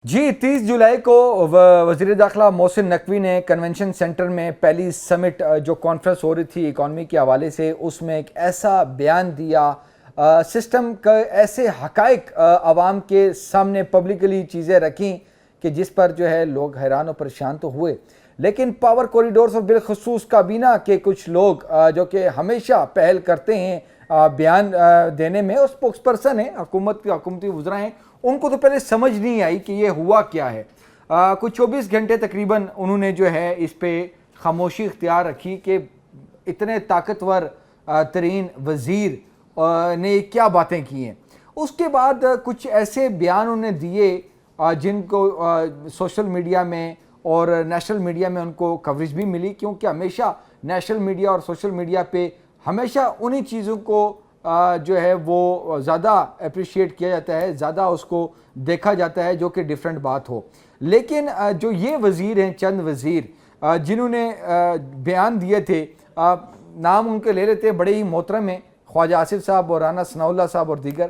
جی 30 جولائی کو وزیر داخلہ محسن نقوی نے کنونشن سینٹر میں پہلی سمٹ جو کانفرنس ہو رہی تھی اکانومی کے حوالے سے، اس میں ایک ایسا بیان دیا، سسٹم کا ایسے حقائق عوام کے سامنے پبلکلی چیزیں رکھیں کہ جس پر جو ہے لوگ حیران و پریشان تو ہوئے، لیکن پاور کوریڈورز اور بالخصوص کابینہ کے کچھ لوگ جو کہ ہمیشہ پہل کرتے ہیں بیان دینے میں، اور اسپوکس پرسن ہیں حکومتی وزراء ہیں، ان کو تو پہلے سمجھ نہیں آئی کہ یہ ہوا کیا ہے۔ کچھ 24 گھنٹے تقریباً انہوں نے جو ہے اس پہ خاموشی اختیار رکھی کہ اتنے طاقتور ترین وزیر نے کیا باتیں کی ہیں۔ اس کے بعد کچھ ایسے بیان انہوں نے دیے جن کو سوشل میڈیا میں اور نیشنل میڈیا میں ان کو کوریج بھی ملی، کیونکہ ہمیشہ نیشنل میڈیا اور سوشل میڈیا پہ ہمیشہ انہی چیزوں کو جو ہے وہ زیادہ اپریشیٹ کیا جاتا ہے، زیادہ اس کو دیکھا جاتا ہے جو کہ ڈیفرنٹ بات ہو۔ لیکن جو یہ وزیر ہیں، چند وزیر جنہوں نے بیان دیے تھے، نام ان کے لے لیتے ہیں، بڑے ہی محترم ہیں، خواجہ آصف صاحب اور رانا ثناء اللہ صاحب اور دیگر،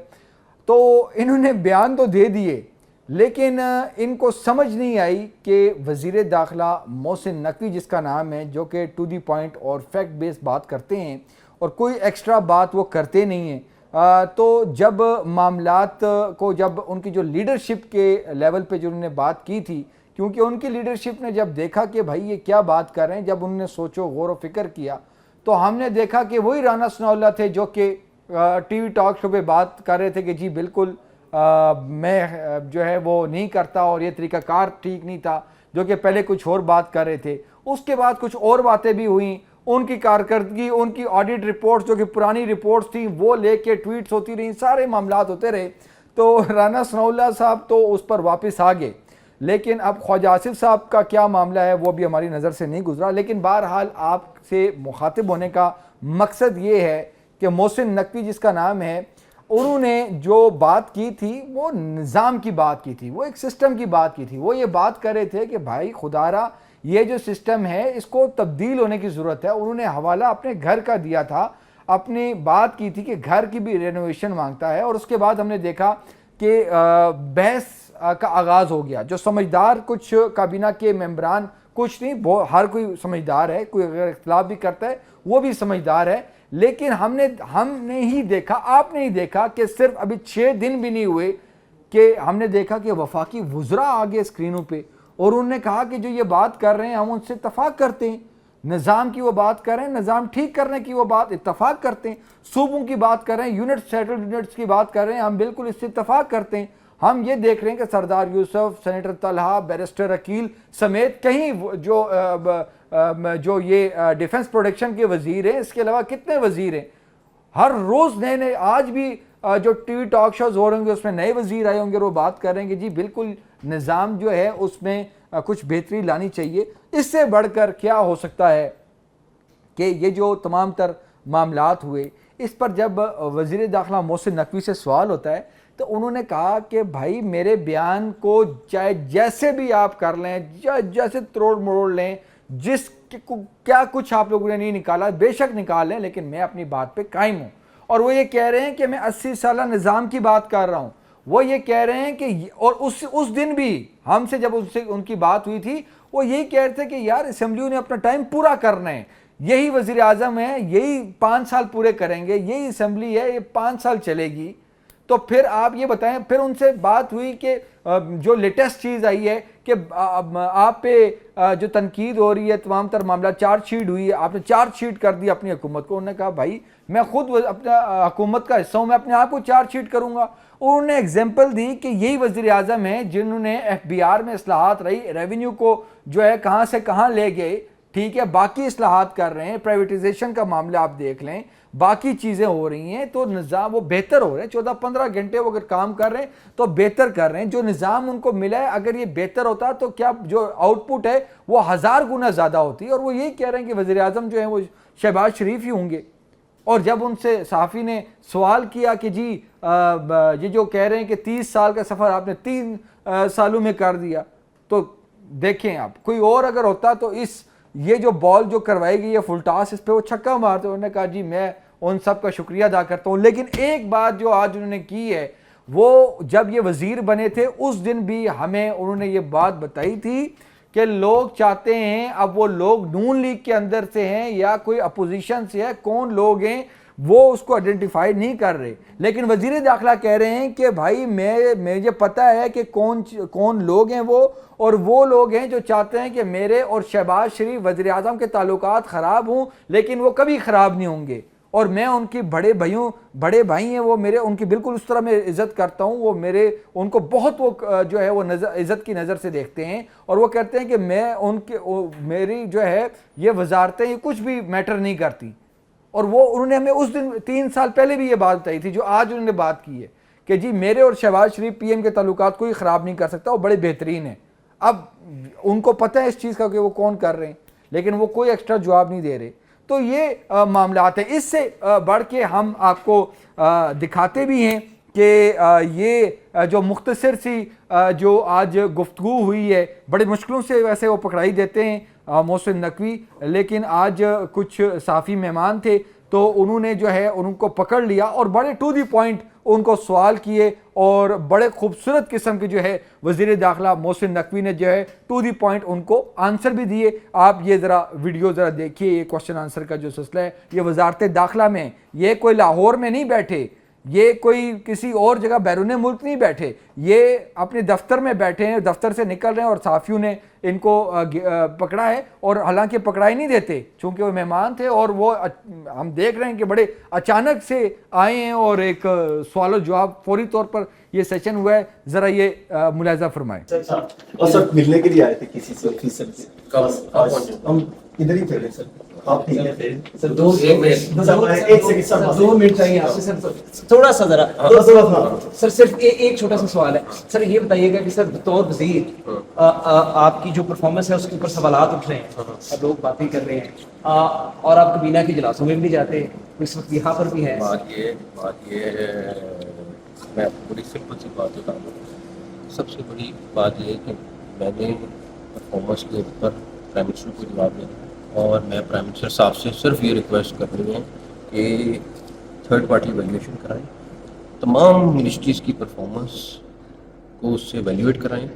تو انہوں نے بیان تو دے دیے لیکن ان کو سمجھ نہیں آئی کہ وزیر داخلہ محسن نقوی جس کا نام ہے، جو کہ ٹو دی پوائنٹ اور فیکٹ بیس بات کرتے ہیں اور کوئی ایکسٹرا بات وہ کرتے نہیں ہیں، تو جب معاملات کو، جب ان کی جو لیڈرشپ کے لیول پہ جو انہوں نے بات کی تھی، کیونکہ ان کی لیڈرشپ نے جب دیکھا کہ بھائی یہ کیا بات کر رہے ہیں، جب انہوں نے سوچو غور و فکر کیا تو ہم نے دیکھا کہ وہی رانا ثناء اللہ تھے جو کہ ٹی وی ٹاک شو پہ بات کر رہے تھے کہ جی بالکل میں جو ہے وہ نہیں کرتا اور یہ طریقہ کار ٹھیک نہیں تھا، جو کہ پہلے کچھ اور بات کر رہے تھے۔ اس کے بعد کچھ اور باتیں بھی ہوئیں، ان کی کارکردگی، ان کی آڈٹ رپورٹس جو کہ پرانی رپورٹس تھیں وہ لے کے ٹویٹس ہوتی رہیں، سارے معاملات ہوتے رہے، تو رانا ثناء اللہ صاحب تو اس پر واپس آ گئے۔ لیکن اب خواجہ آصف صاحب کا کیا معاملہ ہے وہ بھی ہماری نظر سے نہیں گزرا، لیکن بہرحال آپ سے مخاطب ہونے کا مقصد یہ ہے کہ محسن نقوی جس کا نام ہے، انہوں نے جو بات کی تھی وہ نظام کی بات کی تھی، وہ ایک سسٹم کی بات کی تھی۔ وہ یہ بات کر رہے تھے کہ بھائی خدا را یہ جو سسٹم ہے اس کو تبدیل ہونے کی ضرورت ہے۔ انہوں نے حوالہ اپنے گھر کا دیا تھا، اپنی بات کی تھی کہ گھر کی بھی رینوویشن مانگتا ہے، اور اس کے بعد ہم نے دیکھا کہ بحث کا آغاز ہو گیا۔ جو سمجھدار کچھ کابینہ کے ممبران، کچھ نہیں، ہر کوئی سمجھدار ہے، کوئی اگر اختلاف بھی کرتا ہے وہ بھی سمجھدار ہے، لیکن ہم نے ہی دیکھا، آپ نے ہی دیکھا کہ صرف ابھی 6 دن بھی نہیں ہوئے کہ ہم نے دیکھا کہ وفاقی وزراء آگے اسکرینوں پہ، اور انہوں نے کہا کہ جو یہ بات کر رہے ہیں ہم ان سے اتفاق کرتے ہیں، نظام کی وہ بات کر رہے ہیں، نظام ٹھیک کرنے کی وہ بات اتفاق کرتے ہیں، صوبوں کی بات کر رہے ہیں، سیٹلڈ یونٹس کی بات کر رہے ہیں، ہم بالکل اس سے اتفاق کرتے ہیں۔ ہم یہ دیکھ رہے ہیں کہ سردار یوسف، سینیٹر طلحہ، بیرسٹر عقیل سمیت کہیں جو یہ ڈیفنس پروڈکشن کے وزیر ہیں، اس کے علاوہ کتنے وزیر ہیں، ہر روز نئے نئے، آج بھی جو ٹی وی ٹاک شوز ہو رہے ہوں گے اس میں نئے وزیر آئے ہوں گے اور وہ بات کر رہے ہیں کہ جی بالکل نظام جو ہے اس میں کچھ بہتری لانی چاہیے۔ اس سے بڑھ کر کیا ہو سکتا ہے کہ یہ جو تمام تر معاملات ہوئے، اس پر جب وزیر داخلہ محسن نقوی سے سوال ہوتا ہے تو انہوں نے کہا کہ بھائی میرے بیان کو چاہے جیسے بھی آپ کر لیں، جیسے تروڑ مروڑ لیں، کیا کچھ آپ لوگوں نے نہیں نکالا، بے شک نکال لیں، لیکن میں اپنی بات پہ قائم ہوں۔ اور وہ یہ کہہ رہے ہیں کہ میں 80 سالہ نظام کی بات کر رہا ہوں۔ وہ یہ کہہ رہے ہیں کہ، اور اس دن بھی ہم سے جب ان کی بات ہوئی تھی، وہ یہی کہہ رہے تھے کہ یار اسمبلیوں نے اپنا ٹائم پورا کرنا ہے، یہی وزیر اعظم ہے، یہی 5 سال پورے کریں گے، یہی اسمبلی ہے، یہ 5 سال چلے گی۔ تو پھر آپ یہ بتائیں، پھر ان سے بات ہوئی کہ جو لیٹسٹ چیز آئی ہے کہ آپ پہ جو تنقید ہو رہی ہے، تمام تر معاملہ چارج شیٹ ہوئی ہے، آپ نے چارج شیٹ کر دی اپنی حکومت کو۔ انہوں نے کہا بھائی میں خود اپنا حکومت کا حصہ ہوں، میں اپنے آپ کو چارج شیٹ کروں گا۔ انہوں نے ایگزامپل دی کہ یہی وزیر اعظم ہیں جنہوں نے ایف بی آر میں اصلاحات رہی، ریونیو کو جو ہے کہاں سے کہاں لے گئے، ٹھیک ہے، باقی اصلاحات کر رہے ہیں، پرائیویٹائزیشن کا معاملہ آپ دیکھ لیں، باقی چیزیں ہو رہی ہیں، تو نظام وہ بہتر ہو رہے ہیں، 14-15 گھنٹے وہ اگر کام کر رہے ہیں تو بہتر کر رہے ہیں۔ جو نظام ان کو ملا ہے اگر یہ بہتر ہوتا تو کیا جو آؤٹ پٹ ہے وہ 1000 گنا زیادہ ہوتی، اور وہ یہی کہہ رہے ہیں کہ وزیر اعظم جو ہیں وہ شہباز شریف ہی ہوں گے۔ اور جب ان سے صحافی نے سوال کیا کہ جی یہ جو کہہ رہے ہیں کہ 30 سال کا سفر آپ نے 3 سالوں میں کر دیا، تو دیکھیں آپ کوئی اور اگر ہوتا تو یہ جو بال جو کروائی گئی ہے فل ٹاس، اس پہ وہ چھکا مارتے۔ انہوں نے کہا جی میں ان سب کا شکریہ ادا کرتا ہوں، لیکن ایک بات جو آج انہوں نے کی ہے وہ جب یہ وزیر بنے تھے اس دن بھی ہمیں انہوں نے یہ بات بتائی تھی کہ لوگ چاہتے ہیں، اب وہ لوگ نون لیگ کے اندر سے ہیں یا کوئی اپوزیشن سے ہے، کون لوگ ہیں وہ اس کو آئیڈینٹیفائی نہیں کر رہے، لیکن وزیر داخلہ کہہ رہے ہیں کہ بھائی مجھے پتہ ہے کہ کون لوگ ہیں وہ، اور وہ لوگ ہیں جو چاہتے ہیں کہ میرے اور شہباز شریف وزیر اعظم کے تعلقات خراب ہوں، لیکن وہ کبھی خراب نہیں ہوں گے، اور میں ان کی بڑے بھائی ہیں وہ میرے، ان کی بالکل اس طرح میں عزت کرتا ہوں، وہ ان کو بہت وہ جو ہے وہ عزت کی نظر سے دیکھتے ہیں، اور وہ کہتے ہیں کہ میری جو ہے یہ وزارتیں یہ کچھ بھی میٹر نہیں کرتی، اور انہوں نے ہمیں اس دن 3 سال پہلے بھی یہ بات بتائی تھی جو آج انہوں نے بات کی ہے کہ جی میرے اور شہباز شریف پی ایم کے تعلقات کوئی خراب نہیں کر سکتا، وہ بڑے بہترین ہیں۔ اب ان کو پتہ ہے اس چیز کا کہ وہ کون کر رہے ہیں، لیکن وہ کوئی ایکسٹرا جواب نہیں دے رہے۔ تو یہ معاملات ہیں، اس سے بڑھ کے ہم آپ کو دکھاتے بھی ہیں کہ یہ جو مختصر سی جو آج گفتگو ہوئی ہے، بڑے مشکلوں سے ویسے وہ پکڑائی دیتے ہیں محسن نقوی، لیکن آج کچھ صحافی مہمان تھے تو انہوں نے جو ہے ان کو پکڑ لیا اور بڑے ٹو دی پوائنٹ ان کو سوال کیے، اور بڑے خوبصورت قسم کے جو ہے وزیر داخلہ محسن نقوی نے جو ہے ٹو دی پوائنٹ ان کو آنسر بھی دیے۔ آپ یہ ذرا ویڈیو ذرا دیکھیے، یہ کوشچن آنسر کا جو سلسلہ ہے یہ وزارت داخلہ میں، یہ کوئی لاہور میں نہیں بیٹھے، یہ کوئی کسی اور جگہ بیرون ملک نہیں بیٹھے، یہ اپنے دفتر میں بیٹھے ہیں، دفتر سے نکل رہے ہیں، اور صحافیوں نے ان کو پکڑا ہے، اور حالانکہ پکڑائی نہیں دیتے چونکہ وہ مہمان تھے، اور وہ ہم دیکھ رہے ہیں کہ بڑے اچانک سے آئے ہیں اور ایک سوال و جواب فوری طور پر یہ سیشن ہوا ہے۔ ذرا یہ ملاحظہ فرمائیں۔ سر ملنے کے لیے آئے تھے کسی سے آفیسر سے، ہم ادھر ہی تھے سر، آپ ٹھیک ہے سر؟ ایک سیکنڈ سر، 2 منٹ چاہیے آپ سے سر، تھوڑا سا ذرا سر، صرف ایک چھوٹا سا سوال ہے سر، یہ بتائیے گا کہ سر بطور وزیر آپ کی جو پرفارمنس ہے اس کے اوپر سوالات اٹھ رہے ہیں، لوگ باتیں کر رہے ہیں، اور آپ کابینہ کے اجلاسوں میں بھی جاتے ہیں، اس وقت یہاں پر بھی ہے۔ بات یہ ہے، میں بڑی سمپل سی بات بتاؤں، سب سے بڑی بات یہ ہے کہ میں نے پرفارمنس کے اوپر پرائم منسٹر کو جواب دینا ہے، اور میں پرائم منسٹر صاحب سے صرف یہ ریکویسٹ کرنی ہے کہ تھرڈ پارٹی ایویلیویشن کرائیں، تمام منسٹریز کی پرفارمنس کو اس سے ایویلیویٹ کرائیں،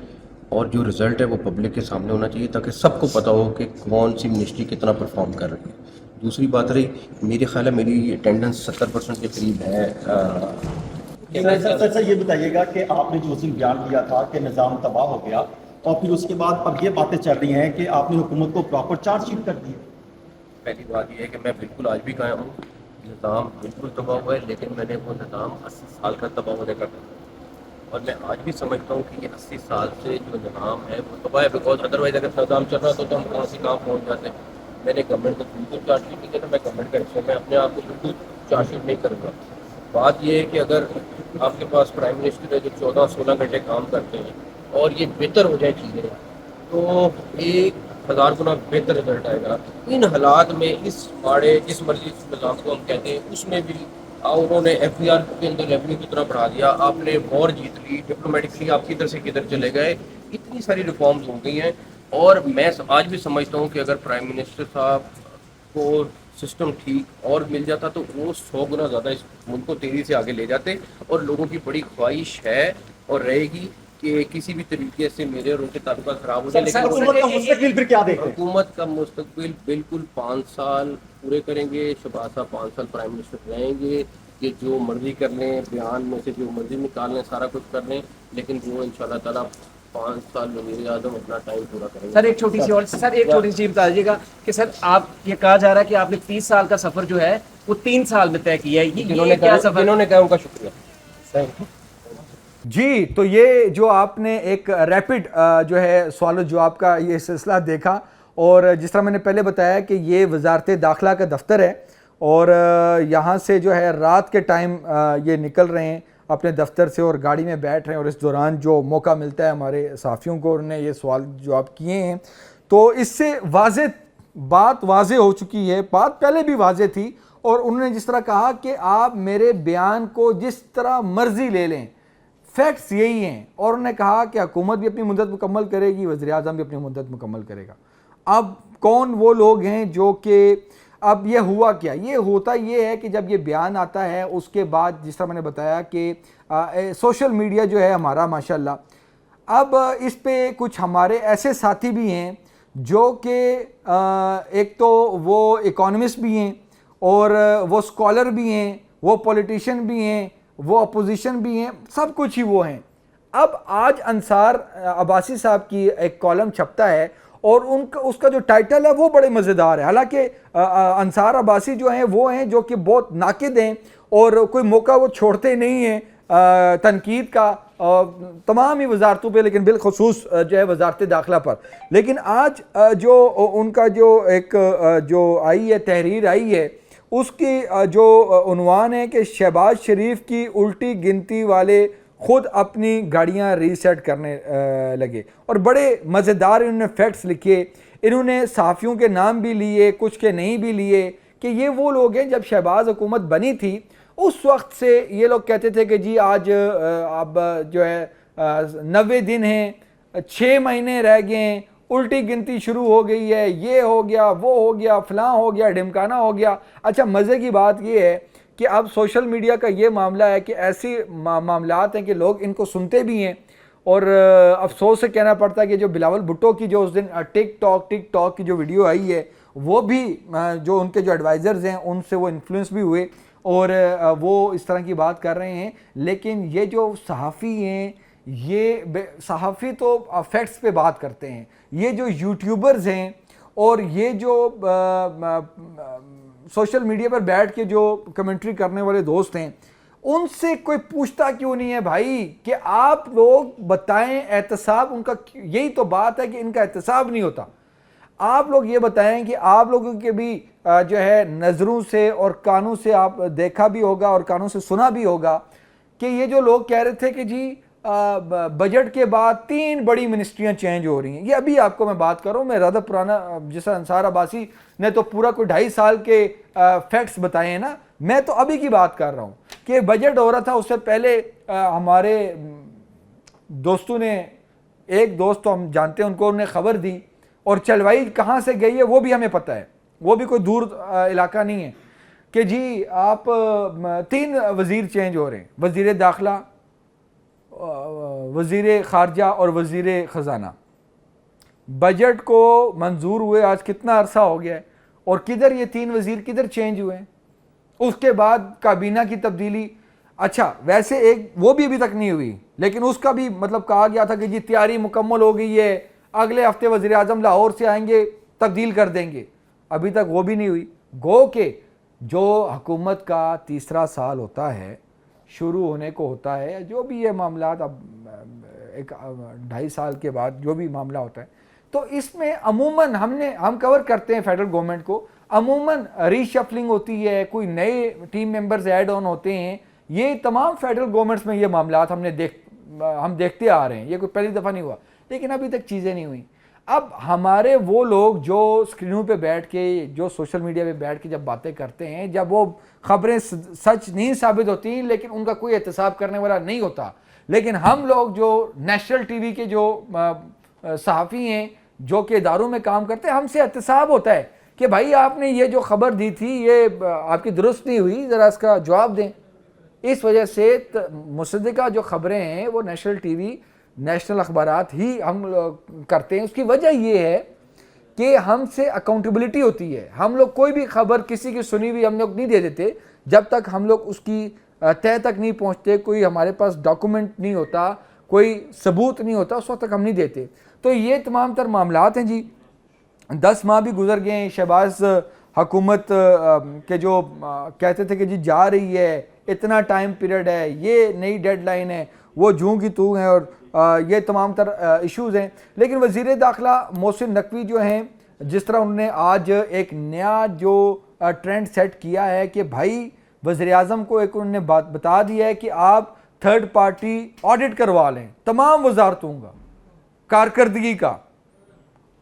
اور جو رزلٹ ہے وہ پبلک کے سامنے ہونا چاہیے تاکہ سب کو پتہ ہو کہ کون سی منسٹری کتنا پرفارم کر رہی ہے۔ دوسری بات رہی، میرے خیال ہے میری اٹینڈنس 70% کے قریب ہے۔ سر یہ بتائیے گا کہ آپ نے جو اس دن بیان دیا تھا کہ نظام تباہ ہو گیا، اور پھر اس کے بعد اب یہ باتیں چل رہی ہیں کہ آپ نے حکومت کو پراپر چارج شیٹ کر دی۔ پہلی بات یہ ہے کہ میں بالکل آج بھی قائم ہوں، نظام بالکل تباہ ہوا ہے، لیکن میں نے وہ نظام 80 سال کا تباہ ہونے کا کہا، اور میں آج بھی سمجھتا ہوں کہ یہ 80 سال سے جو نظام ہے وہ تباہ ہے، بیکاز ادروائز اگر نظام چل رہا تو ہم کہاں سے کہاں پہنچ جاتے ہیں۔ میں نے گورنمنٹ کو بالکل چارج شیٹ نہیں کیا، میں گورنمنٹ کا حصہ، میں اپنے آپ کو بالکل چارج شیٹ نہیں کروں گا۔ بات یہ ہے کہ اگر آپ کے پاس پرائم منسٹر ہے جو 14-16 گھنٹے کام کرتے ہیں اور یہ بہتر ہو جائے چیزیں، تو 1000 گنا بہتر رزلٹ آئے گا۔ ان حالات میں اس جس مرضی نظام کو ہم کہتے ہیں اس میں بھی انہوں نے ایف بی آر کے اندر ریونیو کتنا بڑھا دیا، آپ نے وار جیت لی، ڈپلومیٹکلی آپ کدھر سے کدھر چلے گئے، اتنی ساری ریفارمز ہو گئی ہیں۔ اور میں آج بھی سمجھتا ہوں کہ اگر پرائم منسٹر صاحب کو سسٹم ٹھیک اور مل جاتا تو وہ 100 گنا زیادہ اس ملک کو تیزی سے آگے لے جاتے، اور لوگوں کی بڑی خواہش ہے اور رہے گی کہ کسی بھی طریقے سے میرے اور ان کے تعلقات خراب ہو جائے، لیکن حکومت کا مستقبل پھر کیا دیکھتے ہیں؟ حکومت کا مستقبل بالکل 5 سال پورے کریں گے، شہباز صاحب 5 سال پرائم منسٹر رہیں گے، یہ جو مرضی کر لیں، بیان میں سے جو مرضی نکال لیں، سارا کچھ کر لیں، لیکن وہ انشاءاللہ تعالیٰ 5 سال وزیر اعظم اپنا ٹائم پورا کریں گے۔ سر ایک چھوٹی سی بتا دیجیے گا کہ سر آپ یہ کہا جا رہا ہے کہ آپ نے 30 سال کا سفر جو ہے وہ 3 سال میں طے کیا ہے، جنہوں نے کہا ان کا شکریہ۔ جی، تو یہ جو آپ نے ایک ریپڈ جو ہے سوال و جواب کا یہ سلسلہ دیکھا، اور جس طرح میں نے پہلے بتایا کہ یہ وزارت داخلہ کا دفتر ہے، اور یہاں سے جو ہے رات کے ٹائم یہ نکل رہے ہیں اپنے دفتر سے اور گاڑی میں بیٹھ رہے ہیں، اور اس دوران جو موقع ملتا ہے ہمارے صحافیوں کو انہوں نے یہ سوال جواب کیے ہیں، تو اس سے بات واضح ہو چکی ہے، بات پہلے بھی واضح تھی، اور انہوں نے جس طرح کہا کہ آپ میرے بیان کو جس طرح مرضی لے لیں، فیکٹس یہی ہیں، اور انہوں نے کہا کہ حکومت بھی اپنی مدت مکمل کرے گی، وزیر اعظم بھی اپنی مدت مکمل کرے گا۔ اب کون وہ لوگ ہیں جو کہ اب یہ ہوا کیا؟ یہ ہوتا یہ ہے کہ جب یہ بیان آتا ہے اس کے بعد جس طرح میں نے بتایا کہ سوشل میڈیا جو ہے ہمارا ماشاءاللہ، اب اس پہ کچھ ہمارے ایسے ساتھی بھی ہیں جو کہ ایک تو وہ اکانومسٹ بھی ہیں اور وہ اسکالر بھی ہیں، وہ پولیٹیشین بھی ہیں، وہ اپوزیشن بھی ہیں، سب کچھ ہی وہ ہیں۔ اب آج انصار عباسی صاحب کی ایک کالم چھپتا ہے اور اس کا جو ٹائٹل ہے وہ بڑے مزیدار ہے، حالانکہ انصار عباسی جو ہیں وہ ہیں جو کہ بہت ناقد ہیں اور کوئی موقع وہ چھوڑتے نہیں ہیں تنقید کا تمام ہی وزارتوں پہ، لیکن بالخصوص جو ہے وزارت داخلہ پر۔ لیکن آج جو ان کا جو ایک جو آئی ہے، تحریر آئی ہے، اس کی جو عنوان ہے کہ شہباز شریف کی الٹی گنتی والے خود اپنی گاڑیاں ریسیٹ کرنے لگے، اور بڑے مزیدار انہوں نے فیکٹس لکھے، انہوں نے صحافیوں کے نام بھی لیے، کچھ کے نہیں بھی لیے، کہ یہ وہ لوگ ہیں جب شہباز حکومت بنی تھی اس وقت سے یہ لوگ کہتے تھے کہ جی آج اب جو ہے 90 دن ہیں، 6 مہینے رہ گئے ہیں، الٹی گنتی شروع ہو گئی ہے، یہ ہو گیا، وہ ہو گیا، فلاں ہو گیا، ڈھمکانا ہو گیا۔ اچھا مزے کی بات یہ ہے کہ اب سوشل میڈیا کا یہ معاملہ ہے کہ ایسی معاملات ہیں کہ لوگ ان کو سنتے بھی ہیں، اور افسوس سے کہنا پڑتا ہے کہ جو بلاول بھٹو کی جو اس دن ٹک ٹاک کی جو ویڈیو آئی ہے، وہ بھی جو ان کے جو ایڈوائزرز ہیں ان سے وہ انفلوئنس بھی ہوئے اور وہ اس طرح کی بات کر رہے ہیں۔ لیکن یہ جو صحافی ہیں، یہ صحافی تو فیکٹس پہ بات کرتے ہیں، یہ جو یوٹیوبرز ہیں اور یہ جو سوشل میڈیا پر بیٹھ کے جو کمنٹری کرنے والے دوست ہیں، ان سے کوئی پوچھتا کیوں نہیں ہے بھائی کہ آپ لوگ بتائیں احتساب ان کا؟ یہی تو بات ہے کہ ان کا احتساب نہیں ہوتا۔ آپ لوگ یہ بتائیں کہ آپ لوگوں کے بھی جو ہے نظروں سے اور کانوں سے آپ دیکھا بھی ہوگا اور کانوں سے سنا بھی ہوگا کہ یہ جو لوگ کہہ رہے تھے کہ جی بجٹ کے بعد 3 بڑی منسٹریاں چینج ہو رہی ہیں، یہ ابھی آپ کو میں بات کر رہا ہوں، میں زیادہ پرانا جیسا انصار عباسی نے تو پورا کوئی 2.5 سال کے فیکٹس بتائے ہیں نا، میں تو ابھی کی بات کر رہا ہوں کہ بجٹ ہو رہا تھا۔ اس سے پہلے ہمارے دوستوں نے، ایک دوست تو ہم جانتے ہیں ان کو، انہوں نے خبر دی، اور چلوائی کہاں سے گئی ہے وہ بھی ہمیں پتہ ہے، وہ بھی کوئی دور علاقہ نہیں ہے، کہ جی آپ 3 وزیر چینج ہو رہے ہیں، وزیر داخلہ، وزیر خارجہ اور وزیر خزانہ۔ بجٹ کو منظور ہوئے آج کتنا عرصہ ہو گیا ہے، اور کدھر یہ 3 وزیر کدھر چینج ہوئے ہیں؟ اس کے بعد کابینہ کی تبدیلی، اچھا ویسے ایک وہ بھی ابھی تک نہیں ہوئی، لیکن اس کا بھی مطلب کہا گیا تھا کہ جی تیاری مکمل ہو گئی ہے، اگلے ہفتے وزیر اعظم لاہور سے آئیں گے، تبدیل کر دیں گے، ابھی تک وہ بھی نہیں ہوئی۔ گو کہ جو حکومت کا تیسرا سال ہوتا ہے، شروع ہونے کو ہوتا ہے، جو بھی یہ معاملات اب ایک 2.5 سال کے بعد جو بھی معاملہ ہوتا ہے، تو اس میں عموماً ہم کور کرتے ہیں فیڈرل گورنمنٹ کو، عموماً ری شفلنگ ہوتی ہے، کوئی نئے ٹیم ممبرز ایڈ آن ہوتے ہیں، یہ تمام فیڈرل گورنمنٹس میں یہ معاملات ہم دیکھتے آ رہے ہیں، یہ کوئی پہلی دفعہ نہیں ہوا، لیکن ابھی تک چیزیں نہیں ہوئیں۔ اب ہمارے وہ لوگ جو اسکرینوں پہ بیٹھ کے، جو سوشل میڈیا پہ بیٹھ کے جب باتیں کرتے ہیں، جب وہ خبریں سچ نہیں ثابت ہوتی لیکن ان کا کوئی احتساب کرنے والا نہیں ہوتا، لیکن ہم لوگ جو نیشنل ٹی وی کے جو صحافی ہیں، جو کہ اداروں میں کام کرتے ہیں، ہم سے احتساب ہوتا ہے کہ بھائی آپ نے یہ جو خبر دی تھی یہ آپ کی درست نہیں ہوئی، ذرا اس کا جواب دیں۔ اس وجہ سے مصدقہ جو خبریں ہیں وہ نیشنل ٹی وی، نیشنل اخبارات ہی ہم کرتے ہیں۔ اس کی وجہ یہ ہے کہ ہم سے اکاؤنٹیبلٹی ہوتی ہے، ہم لوگ کوئی بھی خبر کسی کی سنی ہوئی ہم لوگ نہیں دے دیتے جب تک ہم لوگ اس کی تہہ تک نہیں پہنچتے، کوئی ہمارے پاس ڈاکومنٹ نہیں ہوتا، کوئی ثبوت نہیں ہوتا، اس وقت تک ہم نہیں دیتے۔ تو یہ تمام تر معاملات ہیں جی۔ 10 ماہ بھی گزر گئے ہیں، شہباز حکومت کے جو کہتے تھے کہ جی جا رہی ہے، اتنا ٹائم پیریڈ ہے، یہ نئی ڈیڈ لائن ہے، وہ جوں کی تو ہیں، اور یہ تمام تر ایشوز ہیں۔ لیکن وزیر داخلہ محسن نقوی جو ہیں، جس طرح انہوں نے آج ایک نیا جو ٹرینڈ سیٹ کیا ہے کہ بھائی وزیر اعظم کو ایک انہوں نے بات بتا دیا ہے کہ آپ 3rd پارٹی آڈٹ کروا لیں تمام وزارتوں کا کارکردگی کا،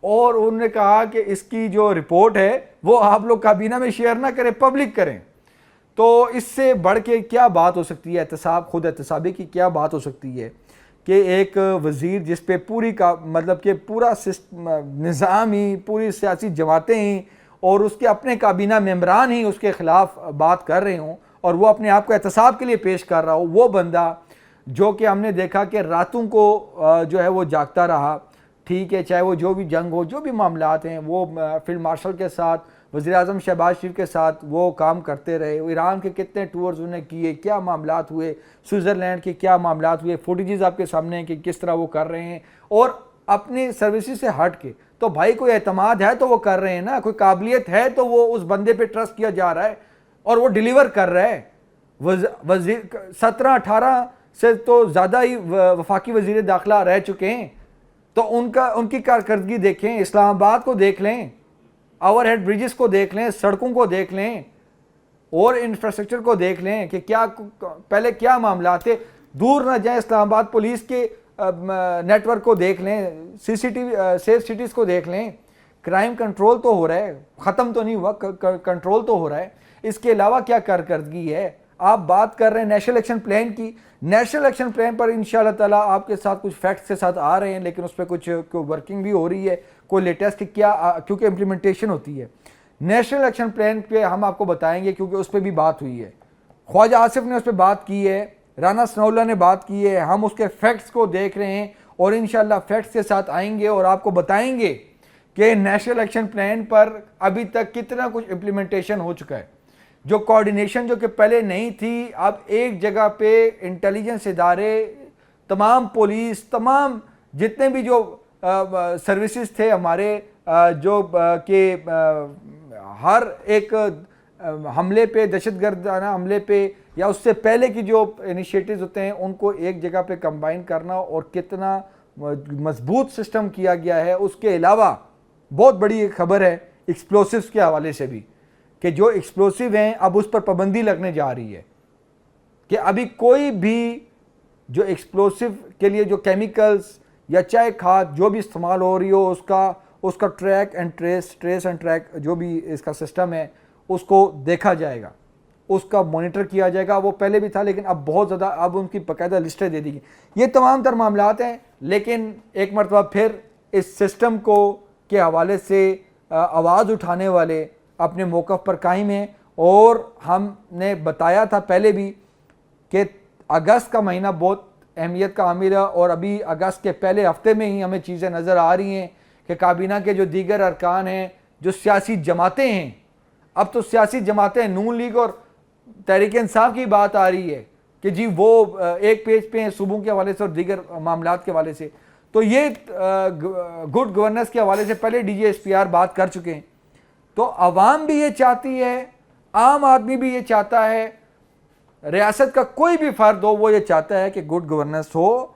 اور انہوں نے کہا کہ اس کی جو رپورٹ ہے وہ آپ لوگ کابینہ میں شیئر نہ کریں، پبلک کریں۔ تو اس سے بڑھ کے کیا بات ہو سکتی ہے؟ احتساب، خود احتسابی کی کیا بات ہو سکتی ہے کہ ایک وزیر جس پہ پوری کا مطلب کہ پورا نظام ہی، پوری سیاسی جماعتیں ہی اور اس کے اپنے کابینہ ممبران ہی اس کے خلاف بات کر رہے ہوں اور وہ اپنے آپ کو احتساب کے لیے پیش کر رہا ہو، وہ بندہ جو کہ ہم نے دیکھا کہ راتوں کو جو ہے وہ جاگتا رہا، ٹھیک ہے، چاہے وہ جو بھی جنگ ہو، جو بھی معاملات ہیں، وہ فیلڈ مارشل کے ساتھ، وزیر اعظم شہباز شریف کے ساتھ وہ کام کرتے رہے، ایران کے کتنے ٹورز انہیں کیے، کیا معاملات ہوئے، سوئٹزرلینڈ کے کیا معاملات ہوئے، فوٹیجز آپ کے سامنے ہیں کہ کس طرح وہ کر رہے ہیں، اور اپنی سروسز سے ہٹ کے. تو بھائی کوئی اعتماد ہے تو وہ کر رہے ہیں نا، کوئی قابلیت ہے تو وہ اس بندے پہ ٹرسٹ کیا جا رہا ہے اور وہ ڈیلیور کر رہا ہے. وزیر 17-18 سے تو زیادہ ہی وفاقی وزیر داخلہ رہ چکے ہیں، تو ان کی کارکردگی دیکھیں، اسلام آباد کو دیکھ لیں، اوور ہیڈ بریجز کو دیکھ لیں، سڑکوں کو دیکھ لیں اور انفراسٹرکچر کو دیکھ لیں کہ کیا پہلے کیا معاملات تھے. دور نہ جائیں، اسلام آباد پولیس کے نیٹ ورک کو دیکھ لیں، CCTV سیف سٹیز کو دیکھ لیں. کرائم کنٹرول تو ہو رہا ہے، ختم تو نہیں ہوا، کنٹرول تو ہو رہا ہے. اس کے علاوہ کیا کارکردگی ہے؟ آپ بات کر رہے ہیں نیشنل ایکشن پلان کی. نیشنل ایکشن پلان پر انشاءاللہ تعالیٰ آپ کے ساتھ کچھ فیکٹس کے ساتھ آ رہے ہیں، لیکن اس پہ کچھ ورکنگ بھی ہو رہی ہے، کوئی لیٹسٹ کیا، کیونکہ امپلیمنٹیشن ہوتی ہے. نیشنل ایکشن پلان پہ ہم آپ کو بتائیں گے، کیونکہ اس پہ بھی بات ہوئی ہے. خواجہ آصف نے اس پہ بات کی ہے، رانا ثناءاللہ نے بات کی ہے. ہم اس کے فیکٹس کو دیکھ رہے ہیں اور انشاءاللہ فیکٹس کے ساتھ آئیں گے اور آپ کو بتائیں گے کہ نیشنل ایکشن پلان پر ابھی تک کتنا کچھ امپلیمنٹیشن ہو چکا ہے. جو کوارڈینیشن جو کہ پہلے نہیں تھی، اب ایک جگہ پہ انٹیلیجنس ادارے، تمام پولیس، تمام جتنے بھی جو سروسز تھے ہمارے، جو کہ ہر ایک حملے پہ، دہشت گردانہ حملے پہ یا اس سے پہلے کی جو انیشیٹیوز ہوتے ہیں ان کو ایک جگہ پہ کمبائن کرنا اور کتنا مضبوط سسٹم کیا گیا ہے. اس کے علاوہ بہت بڑی ایک خبر ہے ایکسپلوسیوز کے حوالے سے بھی، کہ جو ایکسپلوسیو ہیں اب اس پر پابندی لگنے جا رہی ہے، کہ ابھی کوئی بھی جو ایکسپلوسیو کے لیے جو کیمیکلز یا چائے کھاد جو بھی استعمال ہو رہی ہو، اس کا track and trace and track جو بھی اس کا سسٹم ہے، اس کو دیکھا جائے گا، اس کا مانیٹر کیا جائے گا. وہ پہلے بھی تھا لیکن اب بہت زیادہ، اب ان کی باقاعدہ لسٹیں دے دی گئی. یہ تمام تر معاملات ہیں، لیکن ایک مرتبہ پھر اس سسٹم کو کے حوالے سے آواز اٹھانے والے اپنے موقف پر قائم ہیں. اور ہم نے بتایا تھا پہلے بھی کہ اگست کا مہینہ بہت اہمیت کا حامل ہے، اور ابھی اگست کے پہلے ہفتے میں ہی ہمیں چیزیں نظر آ رہی ہیں کہ کابینہ کے جو دیگر ارکان ہیں، جو سیاسی جماعتیں ہیں، اب تو سیاسی جماعتیں نون لیگ اور تحریک انصاف کی بات آ رہی ہے کہ جی وہ ایک پیج پہ ہیں صوبوں کے حوالے سے اور دیگر معاملات کے حوالے سے. تو یہ گڈ گورننس کے حوالے سے پہلے DGSPR بات کر چکے ہیں. تو عوام بھی یہ چاہتی ہے، عام آدمی بھی یہ چاہتا ہے، ریاست کا کوئی بھی فرد ہو وہ یہ چاہتا ہے کہ گڈ گورننس ہو،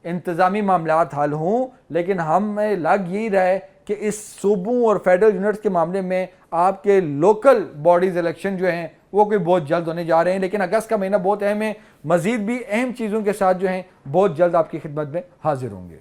انتظامی معاملات حل ہوں. لیکن ہمیں لگ یہی رہا ہے کہ اس صوبوں اور فیڈرل یونٹس کے معاملے میں آپ کے لوکل باڈیز الیکشن جو ہیں وہ کوئی بہت جلد ہونے جا رہے ہیں. لیکن اگست کا مہینہ بہت اہم ہے، مزید بھی اہم چیزوں کے ساتھ جو ہیں بہت جلد آپ کی خدمت میں حاضر ہوں گے.